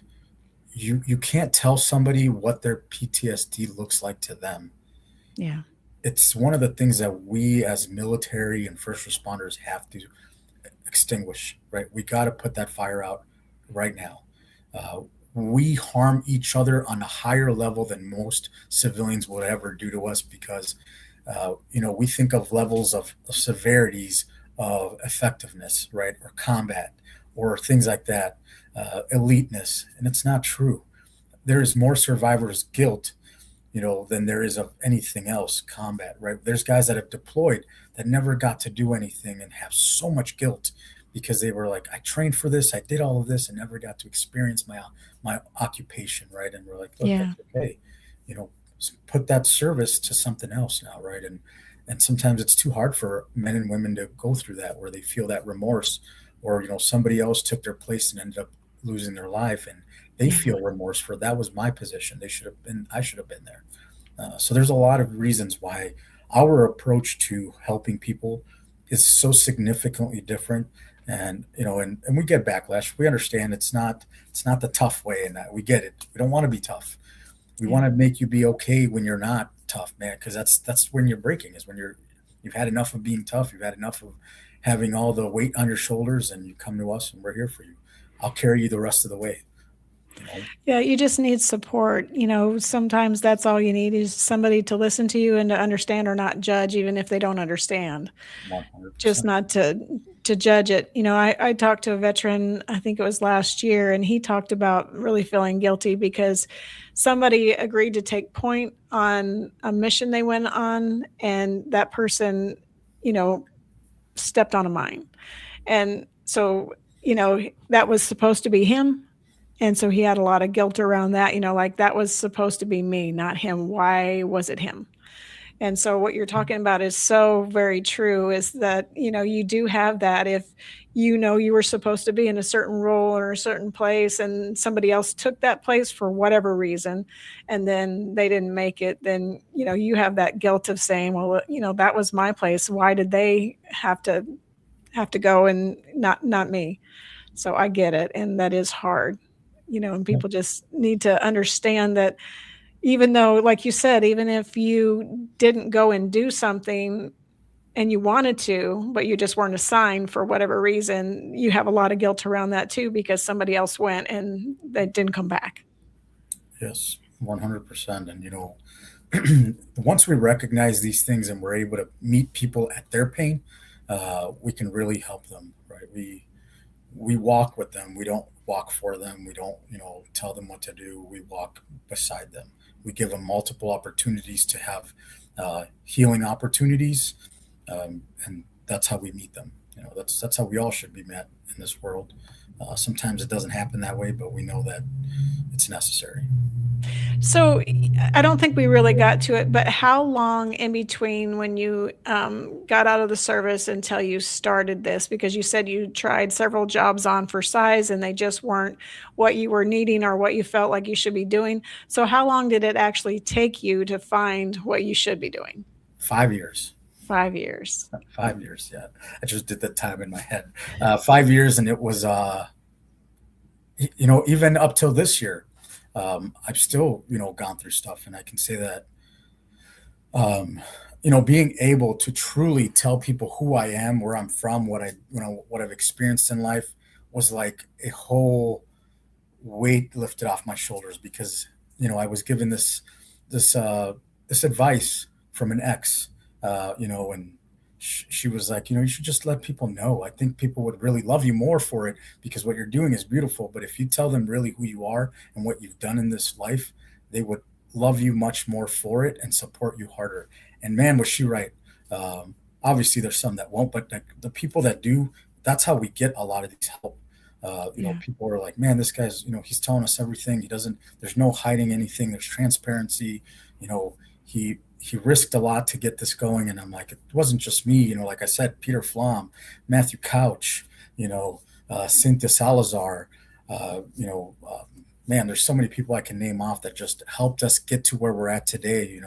you can't tell somebody what their PTSD looks like to them. Yeah. It's one of the things that we as military and first responders have to extinguish, right? We got to put that fire out right now. We harm each other on a higher level than most civilians would ever do to us because, we think of levels of severities of effectiveness, right? Or combat or things like that, eliteness. And it's not true. There is more survivors' guilt than there is of anything else combat, right? There's guys that have deployed that never got to do anything and have so much guilt because they were like, I trained for this, I did all of this and never got to experience my occupation, right? And we're like, look, that's okay. Put that service to something else now, right? And sometimes it's too hard for men and women to go through that where they feel that remorse or, somebody else took their place and ended up losing their life and they feel remorse for that was my position. I should have been there. So there's a lot of reasons why our approach to helping people is so significantly different. And, and we get backlash. We understand it's not the tough way and that we get it. We don't want to be tough. We want to make you be okay when you're not tough, man. Cause that's when you're breaking is when you've had enough of being tough. You've had enough of having all the weight on your shoulders and you come to us and we're here for you. I'll carry you the rest of the way. Yeah, you just need support. Sometimes that's all you need is somebody to listen to you and to understand or not judge, even if they don't understand. 100%. Just not to judge it. I talked to a veteran, I think it was last year, and he talked about really feeling guilty because somebody agreed to take point on a mission they went on, and that person, stepped on a mine. And so, that was supposed to be him. And so he had a lot of guilt around that, like that was supposed to be me, not him. Why was it him? And so what you're talking about is so very true is that, you do have that if you were supposed to be in a certain role or a certain place and somebody else took that place for whatever reason, and then they didn't make it, then, you have that guilt of saying, well, that was my place. Why did they have to go and not me? So I get it. And that is hard. And people just need to understand that even though, like you said, even if you didn't go and do something, and you wanted to, but you just weren't assigned for whatever reason, you have a lot of guilt around that too, because somebody else went and they didn't come back. Yes, 100%. And once we recognize these things and we're able to meet people at their pain, we can really help them, right? We walk with them. We don't walk for them. We don't, tell them what to do. We walk beside them. We give them multiple opportunities to have healing opportunities, and that's how we meet them. That's how we all should be met in this world. Sometimes it doesn't happen that way, but we know that it's necessary. So I don't think we really got to it, but how long in between when you got out of the service until you started this? Because you said you tried several jobs on for size and they just weren't what you were needing or what you felt like you should be doing. So how long did it actually take you to find what you should be doing? 5 years. 5 years. 5 years, yeah. I just did the time in my head. 5 years, and it was, even up till this year, I've still, gone through stuff, and I can say that, being able to truly tell people who I am, where I'm from, what I've experienced in life was like a whole weight lifted off my shoulders, because, I was given this advice from an ex, and she was like, you should just let people know. I think people would really love you more for it, because what you're doing is beautiful. But if you tell them really who you are and what you've done in this life, they would love you much more for it and support you harder. And man, was she right. Obviously, there's some that won't, but the people that do, that's how we get a lot of these help. People are like, man, this guy's, he's telling us everything. There's no hiding anything. There's transparency. He risked a lot to get this going. And I'm like, it wasn't just me, like I said, Peter Flom, Matthew Couch, Cynthia Salazar, man, there's so many people I can name off that just helped us get to where we're at today.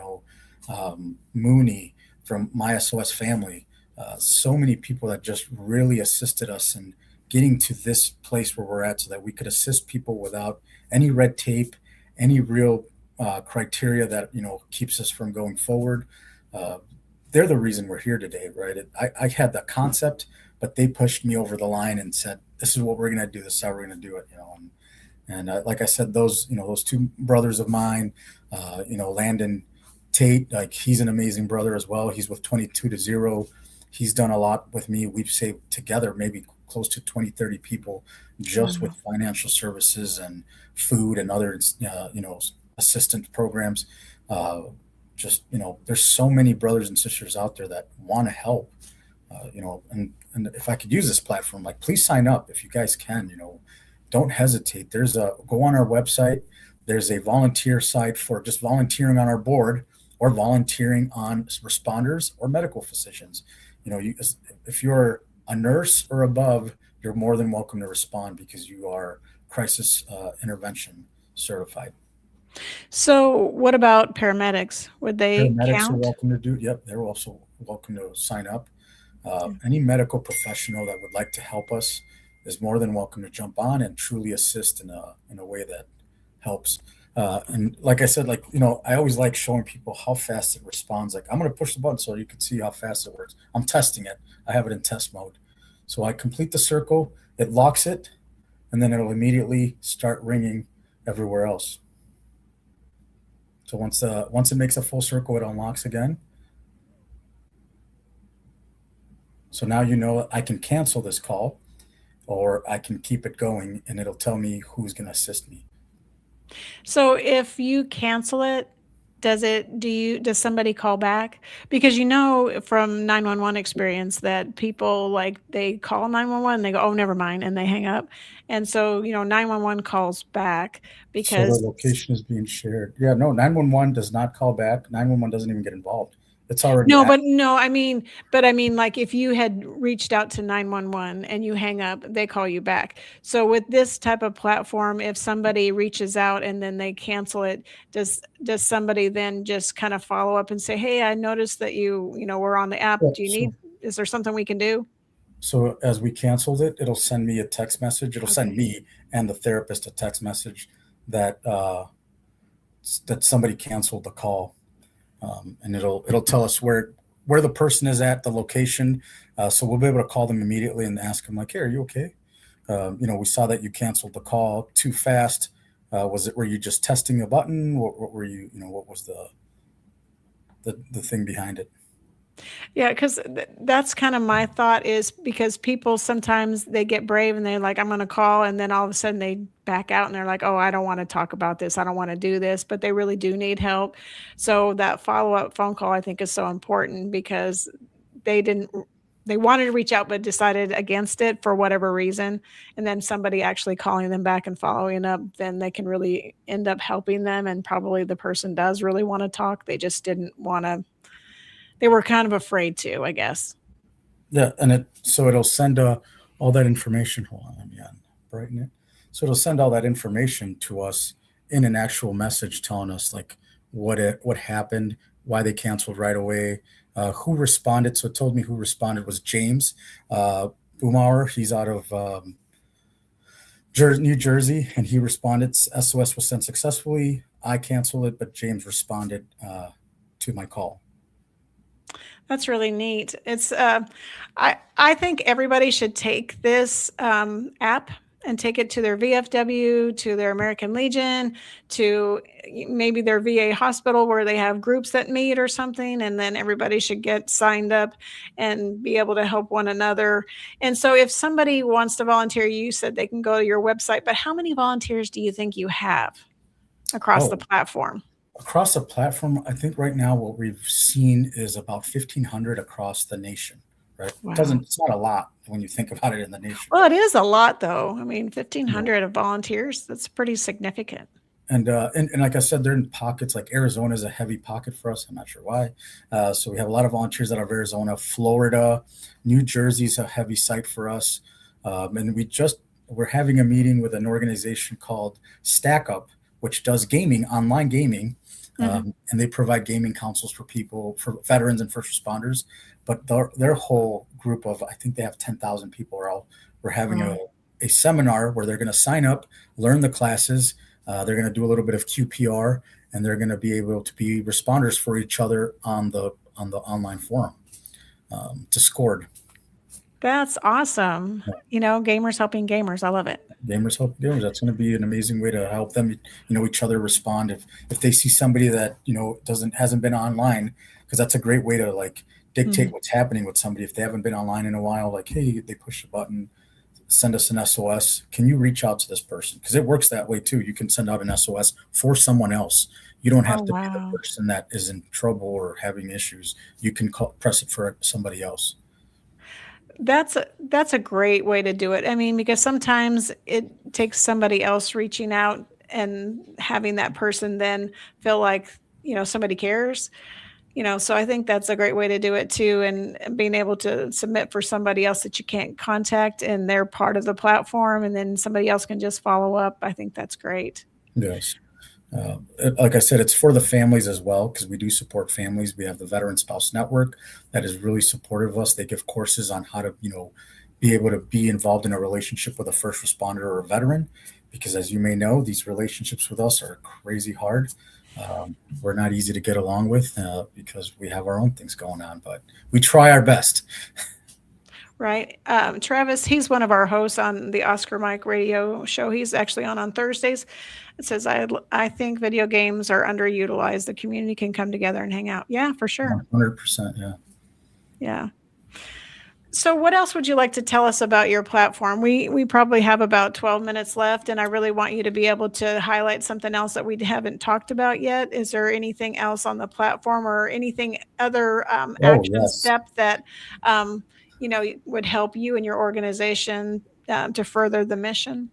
Mooney from My SOS Family, so many people that just really assisted us in getting to this place where we're at, so that we could assist people without any red tape, any real criteria that keeps us from going forward. They're the reason we're here today, right? I had the concept, but they pushed me over the line and said, "This is what we're going to do. This is how we're going to do it." And like I said, those two brothers of mine, Landon Tate, like he's an amazing brother as well. He's with 22-0. He's done a lot with me. We've saved together maybe close to 20-30 people just with financial services and food and other assistant programs. There's so many brothers and sisters out there that want to help, and if I could use this platform, like, please sign up if you guys can, don't hesitate. Go on our website. There's a volunteer site for just volunteering on our board or volunteering on responders or medical physicians. If you're a nurse or above, you're more than welcome to respond, because you are crisis intervention certified. So what about paramedics? Would they Paramedics count? are welcome to do. Yep, they're also welcome to sign up. Any medical professional that would like to help us is more than welcome to jump on and truly assist in a way that helps. And like I said, I always like showing people how fast it responds. Like, I'm going to push the button so you can see how fast it works. I'm testing it. I have it in test mode. So I complete the circle, it locks it, and then it'll immediately start ringing everywhere else. So once it makes a full circle, it unlocks again. So now I can cancel this call, or I can keep it going, and it'll tell me who's going to assist me. So if you cancel it, does somebody call back? Because from 911 experience that people, they call 911, they go, oh, never mind, and they hang up. And so, 911 calls back because So the location is being shared. Yeah, no, 911 does not call back. 911 doesn't even get involved. It's already like if you had reached out to 911 and you hang up, they call you back. So with this type of platform, if somebody reaches out and then they cancel it, does somebody then just kind of follow up and say, hey, I noticed that you were on the app. Is there something we can do? So as we canceled it, it'll send me a text message. It'll send me and the therapist a text message that somebody canceled the call. And it'll tell us where where the person is at, the location. So we'll be able to call them immediately and ask them like, hey, are you okay? We saw that you canceled the call too fast. Were you just testing a button? What were you, what was the thing behind it? Yeah, because that's kind of my thought, is because people sometimes they get brave and they're like, I'm going to call. And then all of a sudden they back out and they're like, oh, I don't want to talk about this. I don't want to do this, but they really do need help. So that follow-up phone call, I think, is so important, because they wanted to reach out, but decided against it for whatever reason. And then somebody actually calling them back and following up, then they can really end up helping them. And probably the person does really want to talk. They just didn't want to. They were kind of afraid to, I guess. Yeah, and it'll send all that information. Hold on, let me brighten it. So it'll send all that information to us in an actual message telling us like what happened, why they canceled right away, who responded. So it told me who responded was James Boomauer. He's out of New Jersey, and he responded. SOS was sent successfully. I canceled it, but James responded to my call. That's really neat. It's I think everybody should take this app and take it to their VFW, to their American Legion, to maybe their VA hospital where they have groups that meet or something, and then everybody should get signed up and be able to help one another. And so if somebody wants to volunteer, you said they can go to your website, but how many volunteers do you think you have across the platform? Across the platform, I think right now what we've seen is about 1,500 across the nation, right? Wow. It's not a lot when you think about it in the nation. Well, it is a lot, though. I mean, 1,500 of volunteers, that's pretty significant. And like I said, they're in pockets. Like Arizona is a heavy pocket for us. I'm not sure why. So we have a lot of volunteers out of Arizona. Florida, New Jersey is a heavy site for us. And we're having a meeting with an organization called Stack Up, which does online gaming. And they provide gaming councils for people, for veterans and first responders. But their whole group of, I think they have 10,000 people. We're having a seminar where they're going to sign up, learn the classes. They're going to do a little bit of QPR, and they're going to be able to be responders for each other on the online forum to Scored. That's awesome. Gamers helping gamers. I love it. Gamers help gamers. That's going to be an amazing way to help them, each other respond. If they see somebody that, hasn't been online, because that's a great way to like dictate what's happening with somebody. If they haven't been online in a while, like, hey, they push the button, send us an SOS. Can you reach out to this person? Because it works that way too. You can send out an SOS for someone else. You don't have to be the person that is in trouble or having issues. You can press it for somebody else. That's a great way to do it. I mean, because sometimes it takes somebody else reaching out and having that person then feel like, somebody cares, so I think that's a great way to do it too. And being able to submit for somebody else that you can't contact and they're part of the platform, and then somebody else can just follow up. I think that's great. Yes. Like I said, it's for the families as well, because we do support families. We have the Veteran Spouse Network that is really supportive of us. They give courses on how to, be able to be involved in a relationship with a first responder or a veteran, because as you may know, these relationships with us are crazy hard. We're not easy to get along with because we have our own things going on, but we try our best. Right. Travis, he's one of our hosts on the Oscar Mike radio show. He's actually on Thursdays. It says, I think video games are underutilized. The community can come together and hang out. Yeah, for sure. 100%. Yeah. Yeah. So what else would you like to tell us about your platform? We probably have about 12 minutes left, and I really want you to be able to highlight something else that we haven't talked about yet. Is there anything else on the platform or anything other step that would help you and your organization to further the mission?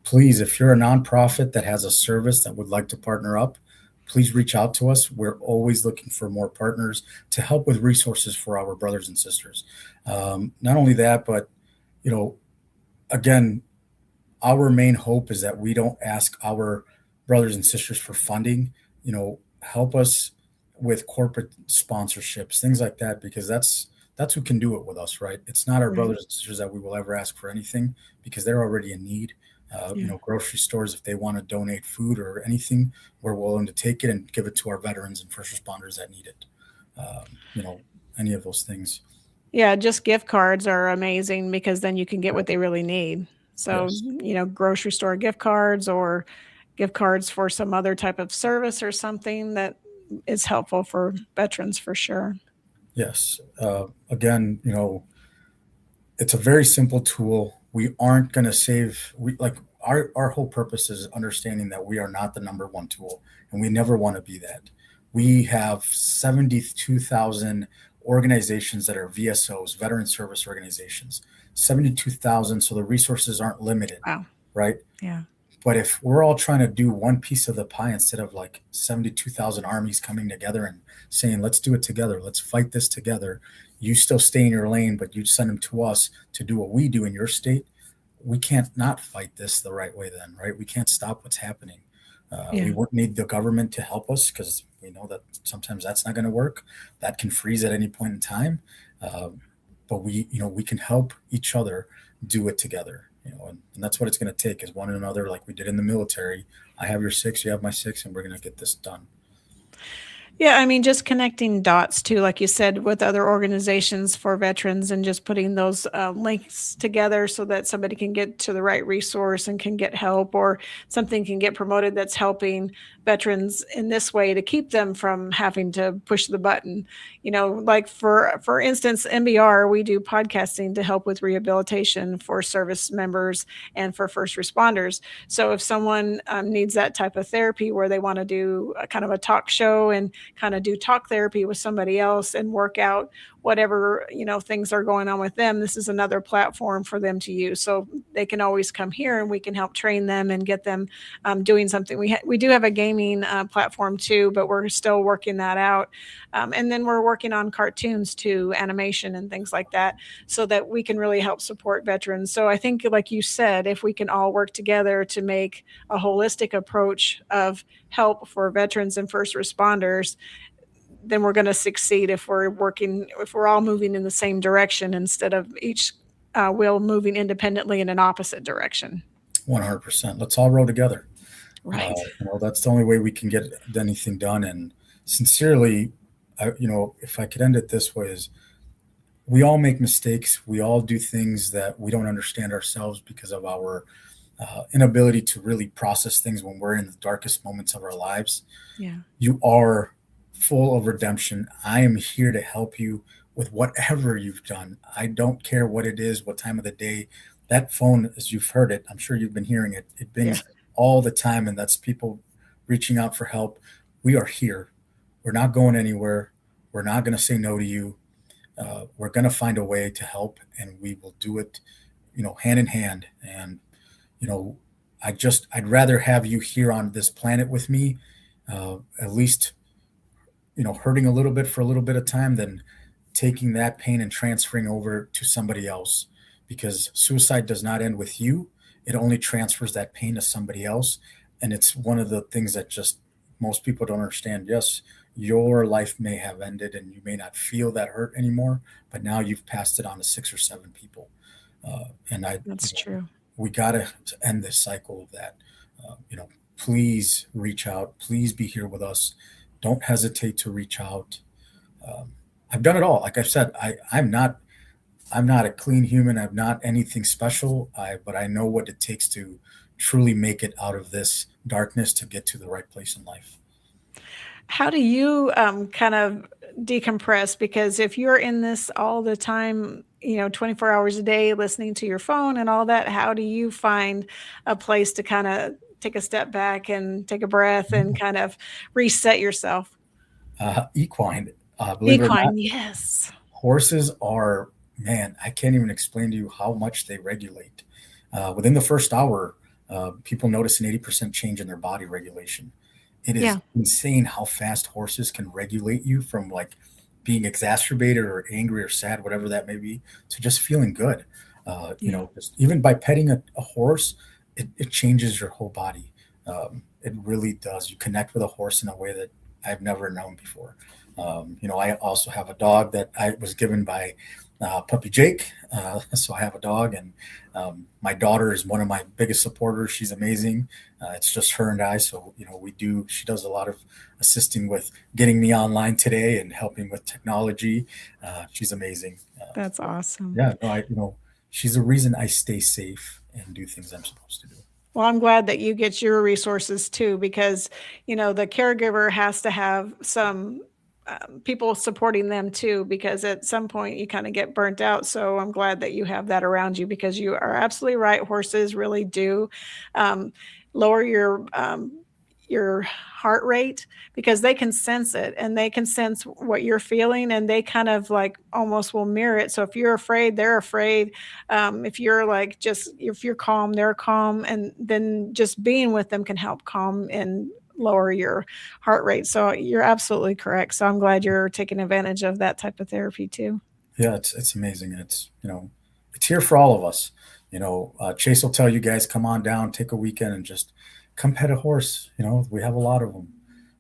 Please, if you're a nonprofit that has a service that would like to partner up, please reach out to us. We're always looking for more partners to help with resources for our brothers and sisters. Not only that, but, again, our main hope is that we don't ask our brothers and sisters for funding, help us with corporate sponsorships, things like that, because that's who can do it with us, right? It's not our brothers and sisters that we will ever ask for anything, because they're already in need. Grocery stores, if they want to donate food or anything, we're willing to take it and give it to our veterans and first responders that need it. any of those things. Yeah, just gift cards are amazing because then you can get what they really need. So, Yes. grocery store gift cards or gift cards for some other type of service or something that is helpful for veterans for sure. Yes. Again, it's a very simple tool. We aren't going to save. We like our whole purpose is understanding that we are not the number one tool, and we never want to be that. We have 72,000 organizations that are VSOs, veteran service organizations. 72,000, so the resources aren't limited, Wow. right? Yeah. But if we're all trying to do one piece of the pie instead of like 72,000 armies coming together and saying, let's do it together, let's fight this together, you still stay in your lane, but you send them to us to do what we do in your state, we can't not fight this the right way then, right? We can't stop what's happening. We won't need the government to help us because we know that sometimes that's not going to work. That can freeze at any point in time. But we can help each other do it together. And that's what it's going to take is one another, like we did in the military. I have your six, you have my six, and we're going to get this done. Yeah, I mean, just connecting dots too, like you said, with other organizations for veterans and just putting those links together so that somebody can get to the right resource and can get help or something can get promoted that's helping veterans in this way to keep them from having to push the button. Like for instance, MBR, we do podcasting to help with rehabilitation for service members and for first responders. So if someone needs that type of therapy where they want to do a kind of a talk show and kind of do talk therapy with somebody else and work out whatever, things are going on with them, this is another platform for them to use. So they can always come here and we can help train them and get them doing something. We do have a gaming platform too, but we're still working that out. And then we're working on cartoons too, animation and things like that, so that we can really help support veterans. So I think, like you said, if we can all work together to make a holistic approach of help for veterans and first responders, then we're going to succeed if we're all moving in the same direction instead of each wheel moving independently in an opposite direction. 100%. Let's all row together. Right. That's the only way we can get anything done. And sincerely, if I could end it this way, is we all make mistakes. We all do things that we don't understand ourselves because of our inability to really process things when we're in the darkest moments of our lives. Yeah. You are full of redemption. I am here to help you with whatever you've done. I don't care what it is, what time of the day. That phone, as you've heard it, I'm sure you've been hearing it, it bings all the time, and that's people reaching out for help. We are here. We're not going anywhere. We're not going to say no to you. We're going to find a way to help, and we will do it, hand in hand. And, I'd rather have you here on this planet with me, at least, hurting a little bit for a little bit of time than taking that pain and transferring over to somebody else, because suicide does not end with you. It only transfers that pain to somebody else. And it's one of the things that just most people don't understand. Yes, your life may have ended and you may not feel that hurt anymore, but now you've passed it on to 6 or 7 people. That's true. We got to end this cycle of that. Please reach out. Please be here with us. Don't hesitate to reach out. I've done it all. Like I said, I'm not a clean human. I'm not anything special. But I know what it takes to truly make it out of this darkness to get to the right place in life. How do you kind of decompress? Because if you're in this all the time, 24 hours a day, listening to your phone and all that, how do you find a place to kind of take a step back and take a breath and kind of reset yourself? Equine. Believe it or not, yes. Horses are, man, I can't even explain to you how much they regulate. Within the first hour, people notice an 80% change in their body regulation. It is insane how fast horses can regulate you from like being exacerbated or angry or sad, whatever that may be, to just feeling good. Just even by petting a horse, it changes your whole body. It really does. You connect with a horse in a way that I've never known before. I also have a dog that I was given by Puppy Jake. So I have a dog, and my daughter is one of my biggest supporters. She's amazing. It's just her and I. So, she does a lot of assisting with getting me online today and helping with technology. She's amazing. That's awesome. Yeah, she's the reason I stay safe and do things I'm supposed to do. Well, I'm glad that you get your resources too, because, the caregiver has to have some people supporting them too, because at some point you kind of get burnt out. So I'm glad that you have that around you, because you are absolutely right. Horses really do lower your heart rate, because they can sense it, and they can sense what you're feeling, and they kind of like almost will mirror it. So if you're afraid, they're afraid. If you're if you're calm, they're calm. And then just being with them can help calm and lower your heart rate. So you're absolutely correct. So I'm glad you're taking advantage of that type of therapy too. Yeah, it's amazing. And it's here for all of us. Chase will tell you guys, come on down, take a weekend and just come pet a horse. We have a lot of them.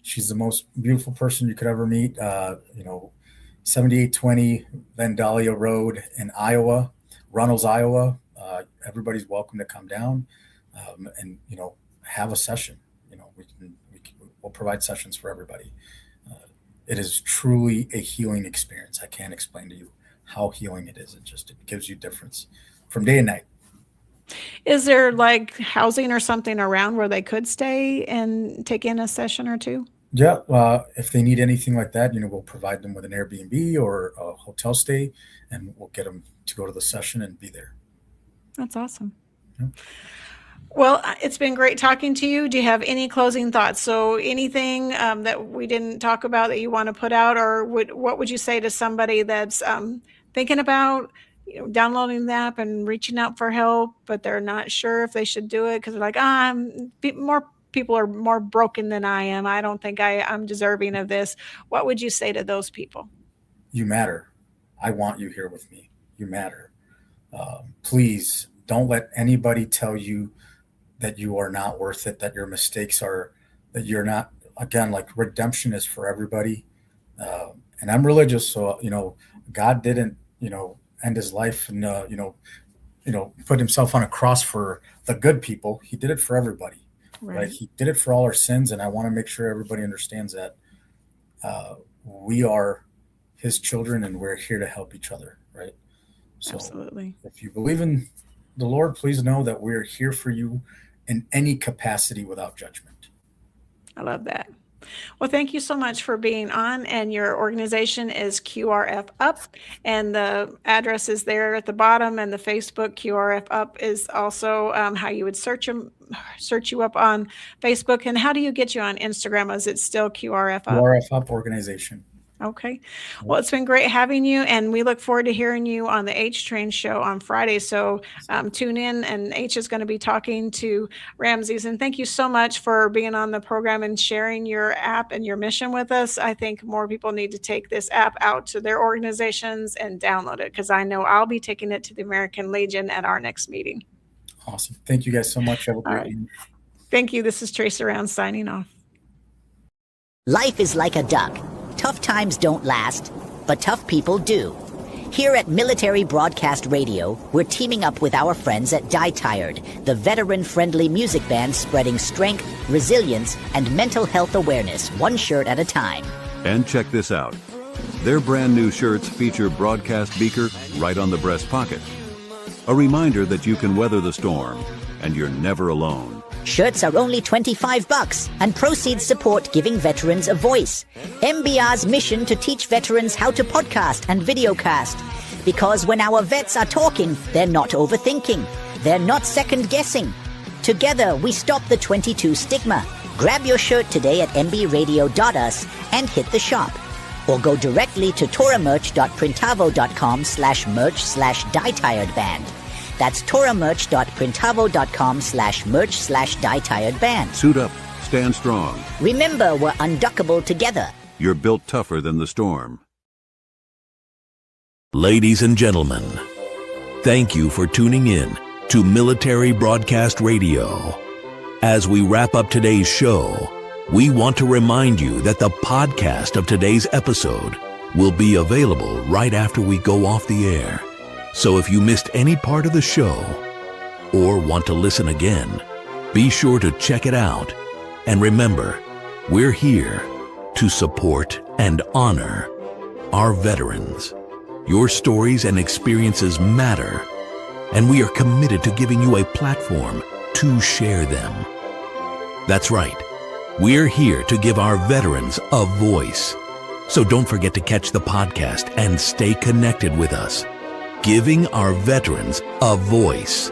She's the most beautiful person you could ever meet. 7820 Vandalia Road in Iowa, Runnels, Iowa. Everybody's welcome to come down and have a session. We'll provide sessions for everybody. It is truly a healing experience. I can't explain to you how healing it is. It gives you difference from day and night. Is there like housing or something around where they could stay and take in a session or two? Yeah. If they need anything like that, we'll provide them with an Airbnb or a hotel stay, and we'll get them to go to the session and be there. That's awesome. Yeah. Well, it's been great talking to you. Do you have any closing thoughts? So anything that we didn't talk about that you want to put out, or what would you say to somebody that's thinking about downloading the app and reaching out for help, but they're not sure if they should do it because they're like, more people are more broken than I am. I don't think I'm deserving of this. What would you say to those people? You matter. I want you here with me. You matter. Please don't let anybody tell you that you are not worth it, that your mistakes are, that you're not. Again, like, redemption is for everybody. And I'm religious, so, God didn't, end his life and, put himself on a cross for the good people. He did it for everybody, right? He did it for all our sins. And I want to make sure everybody understands that we are his children and we're here to help each other, right? So absolutely. If you believe in the Lord, please know that we're here for you in any capacity without judgment. I love that. Well, thank you so much for being on, and your organization is QRF Up, and the address is there at the bottom, and the Facebook QRF Up is also how you would search you up on Facebook. And how do you get you on Instagram? Is it still QRF Up? QRF Up organization. Okay. Well, it's been great having you, and we look forward to hearing you on the H Train show on Friday. So tune in, and H is going to be talking to Rameses. And thank you so much for being on the program and sharing your app and your mission with us. I think more people need to take this app out to their organizations and download it, because I know I'll be taking it to the American Legion at our next meeting. Awesome. Thank you guys so much. Have a great evening. Thank you. This is Trace Around signing off. Life is like a duck. Tough times don't last, but tough people do. Here at Military Broadcast Radio, we're teaming up with our friends at Die Tired, the veteran-friendly music band spreading strength, resilience, and mental health awareness one shirt at a time. And check this out. Their brand new shirts feature broadcast beaker right on the breast pocket. A reminder that you can weather the storm, and you're never alone. Shirts are only $25, and proceeds support giving veterans a voice. MBR's mission to teach veterans how to podcast and videocast. Because when our vets are talking, they're not overthinking. They're not second-guessing. Together, we stop the 22 stigma. Grab your shirt today at mbradio.us and hit the shop. Or go directly to toramerch.printavo.com/merch/dietiredband. That's toramerch.printavo.com/merch/dietiredband. Suit up. Stand strong. Remember, we're unduckable together. You're built tougher than the storm. Ladies and gentlemen, thank you for tuning in to Military Broadcast Radio. As we wrap up today's show, we want to remind you that the podcast of today's episode will be available right after we go off the air. So if you missed any part of the show or want to listen again, be sure to check it out. And remember, we're here to support and honor our veterans. Your stories and experiences matter, and we are committed to giving you a platform to share them. That's right. We're here to give our veterans a voice. So don't forget to catch the podcast and stay connected with us. Giving our veterans a voice.